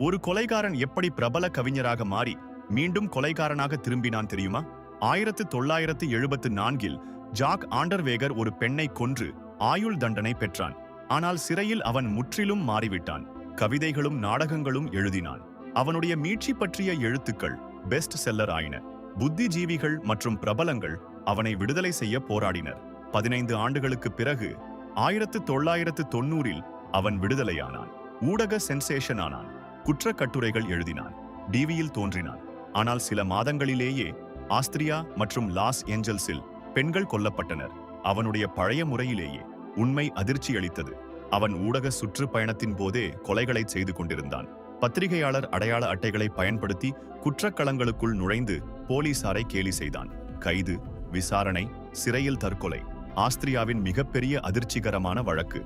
ஒரு கொலைகாரன் எப்படி பிரபல கவிஞராக மாறி மீண்டும் கொலைகாரனாக திரும்பினான் தெரியுமா? 1974 ஜாக் ஆண்டர்வேகர் ஒரு பெண்ணை கொன்று ஆயுள் தண்டனை பெற்றான். ஆனால் சிறையில் அவன் முற்றிலும் மாறிவிட்டான். கவிதைகளும் நாடகங்களும் எழுதினான். அவனுடைய மீட்சி பற்றிய எழுத்துக்கள் பெஸ்ட் செல்லர் ஆயின. புத்திஜீவிகள் மற்றும் பிரபலங்கள் அவனை விடுதலை செய்ய போராடினர். 15 ஆண்டுகளுக்கு பிறகு 1990 அவன் விடுதலையானான். ஊடக சென்சேஷன் ஆனான். குற்ற கட்டுரைகள் எழுதினான். டிவியில் தோன்றினான். ஆனால் சில மாதங்களிலேயே ஆஸ்திரியா மற்றும் லாஸ் ஏஞ்சல்ஸில் பெண்கள் கொல்லப்பட்டனர். அவனுடைய பழைய முறையிலேயே உண்மை அதிர்ச்சி அளித்தது. அவன் ஊடக சுற்றுப்பயணத்தின் போதே கொலைகளை செய்து கொண்டிருந்தான். பத்திரிகையாளர் அடையாள அட்டைகளை பயன்படுத்தி குற்றக்களங்களுக்குள் நுழைந்து போலீசாரை கேலி செய்தான். கைது, விசாரணை, சிறையில் தற்கொலை. ஆஸ்திரியாவின் மிகப்பெரிய அதிர்ச்சிகரமான வழக்கு.